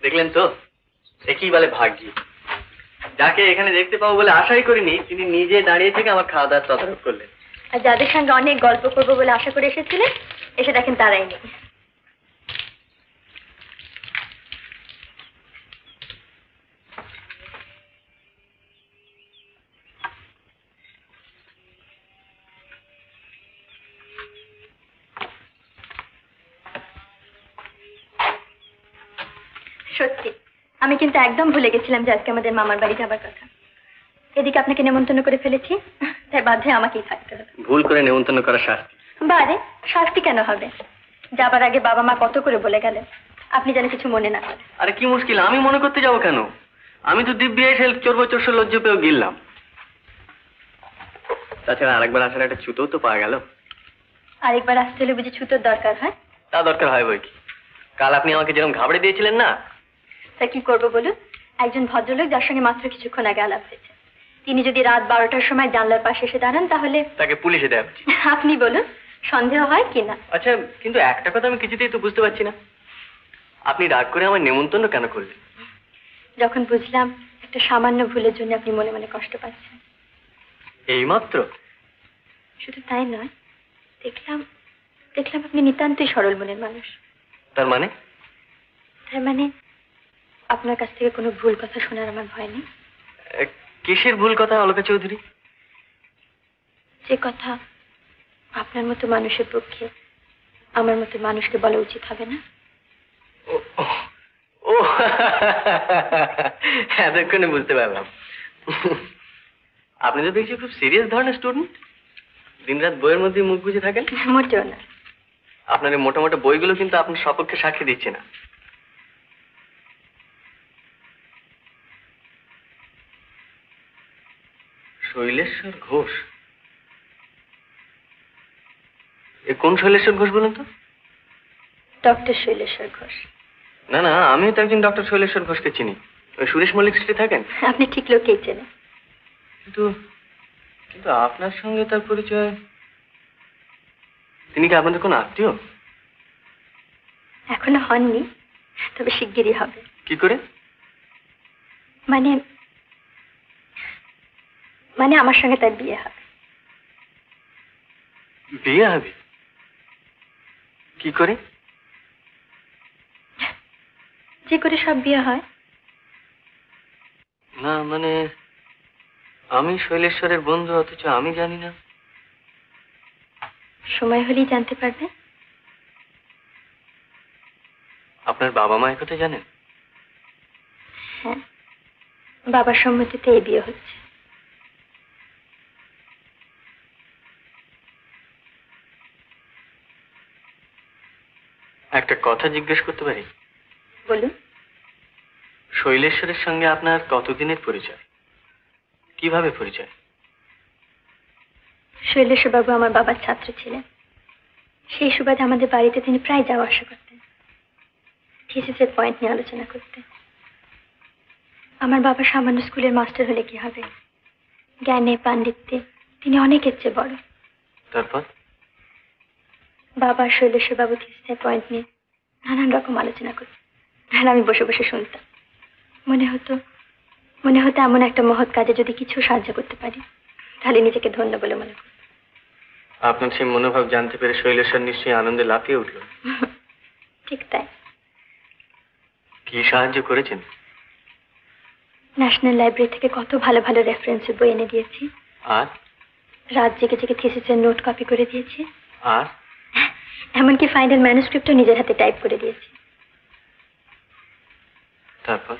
দেখলেন তো, একই বলে ভাগ্যি। যাকে এখানে দেখতে পাবো বলে আশাই করিনি, তিনি নিজে দাঁড়িয়ে থেকে আমার খাওয়া দাওয়ার তদারক করলেন। আর যাদের সঙ্গে অনেক গল্প করবো বলে আশা করে এসেছিলেন, এসে দেখেন তারাই নেই। সত্যি আমি কিন্তু একদম ভুলে গেছিলাম যে আজকে আমাদের মামার বাড়ি যাবার কথা। এদিকে আপনাকে নেমন্তন্ন করে ফেলেছি, তাই বাধ্য আমাকেই থাকতে হবে। ভুল করে নেমন্তন্ন করা শাস্তি? বারে শাস্তি কেন হবে? যাবার আগে বাবা মা কত করে বলে গেলেন, আপনি যেন কিছু মনে না করেন। আরে কি মুশকিল, আমি মনে করতে যাবো কেন? আমি তো দিব্যি এসে চর্বচর্ষ লজ্জা পেয়েও গিললাম। তাছাড়া আরেকবার আসার একটা ছুতোও তো পাওয়া গেল। আরেকবার আসতে হলে বুঝি ছুতোর দরকার হয়? তা দরকার হয় বই কি। কাল আপনি আমাকে যেরকম ঘাবড়ে দিয়েছিলেন না। তা কি করবো বলুন? একজন ভদ্রলোক যার সঙ্গে মাত্র কিছুক্ষণ আগে আলাপ হয়েছে, তিনি যদি রাত 12টার সময় জানলার পাশে এসে দাঁড়ান তাহলে তাকে পুলিশে দেওয়া উচিত। আপনি বলুন, সন্দেহ হয় কি না? আচ্ছা, কিন্তু একটা কথা আমি কিছুতেই তো বুঝতে পারছি না, আপনি রাগ করে আমার নেমন্তন্ন কেন করলেন? যখন বুঝলাম একটা সামান্য ভুলের জন্য আপনি মনে মনে কষ্ট পাচ্ছেন। এইমাত্র? শুধু তাই নয়, দেখলাম আপনি নিতান্তই সরল মনের মানুষ। তার মানে? তার মানে আপনার কাছ থেকে কোনো ভুল কথা শোনার আমার ভয় নেই। কিসের ভুল কথা অলকা চৌধুরী? যে কথা আপনার মতো মানুষের পক্ষে আমার মতো মানুষকে বলা উচিত হবে না। ও এতক্ষণে বুঝতে পারলাম। আপনি তো দেখছি খুব সিরিয়াস ধরনের স্টুডেন্ট, দিনরাত বইয়ের মধ্যে মুখ বুঝে থাকেন। মোটেও না। আপনার এই মোটা মোটা বইগুলো কিন্তু আপনার সপক্ষে সাক্ষী দিচ্ছে না। শৈলেশ্বর ঘোষ? এ কোন শৈলেশ্বর ঘোষ বলুন তো? ডক্টর শৈলেশ্বর ঘোষ। না না, আমিও তো একজন ডক্টর শৈলেশ্বর ঘোষকে চিনি। ওই সুরেশ মল্লিক স্ট্রিটে থাকেন। আপনি ঠিক লোককেই চেনেন। কিন্তু কিন্তু আপনার সঙ্গে তার পরিচয়। তিনি কি আপনাদের কোনো আত্মীয়? এখনো হননি, তবে শিগগিরই হবে। কি করে? মানে আমার সঙ্গে তার বিয়ে হবে। বিয়ে হবে? কি করে? যে করে সব বিয়ে হয়। না মানে, আমি শৈলেশ্বরের বন্ধু, অথচ আমি জানি না। সময় হলেই জানতে পারবে। আপনার বাবা মা একথা জানেন? হ্যাঁ, বাবার সম্মতিতে এই বিয়ে হচ্ছে। একটা কথা জিজ্ঞেস করতে পারি? বলুন। শৈলেশ্বরের সঙ্গে আপনার কতদিনের পরিচয়? কিভাবে পরিচয়? শৈলেশ্বর বাবু আমার বাবার ছাত্র ছিলেন। সেই সুবাদে আমাদের বাড়িতে তিনি প্রায় যাওয়া আসা করতেন, থিসিসের পয়েন্ট নিয়ে আলোচনা করতেন। আমার বাবা সামান্য স্কুলের মাস্টার হলে কি হবে, জ্ঞানে পাণ্ডিত্যে তিনি অনেকের চেয়ে বড়। তারপর? বাবা শৈলেশ্বর বাবু থিসিসের পয়েন্ট নিয়ে নানান রকম আলোচনা করতেন, আর আমি বসে বসে শুনতাম। মনে হতো এমন একটা মহৎ কাজে যদি কিছু সাহায্য করতে পারি তাহলে নিজেকে ধন্য বলে মনে করি। আপনার সেই মনোভাব জানতে পেরে শৈলেশ্বর নিশ্চয়ই আনন্দে লাফিয়ে উঠল। ঠিক তাই। কি সাহায্য করেছেন? ন্যাশনাল লাইব্রেরি থেকে কত ভালো ভালো রেফারেন্সের বই এনে দিয়েছি। আর? রাত জেগে জেগে থিসিসের নোট কপি করে দিয়েছি। আর? এমনকি ফাইনাল ম্যানুস্ক্রিপ্টও নিজের হাতে টাইপ করে দিয়েছি। তারপর?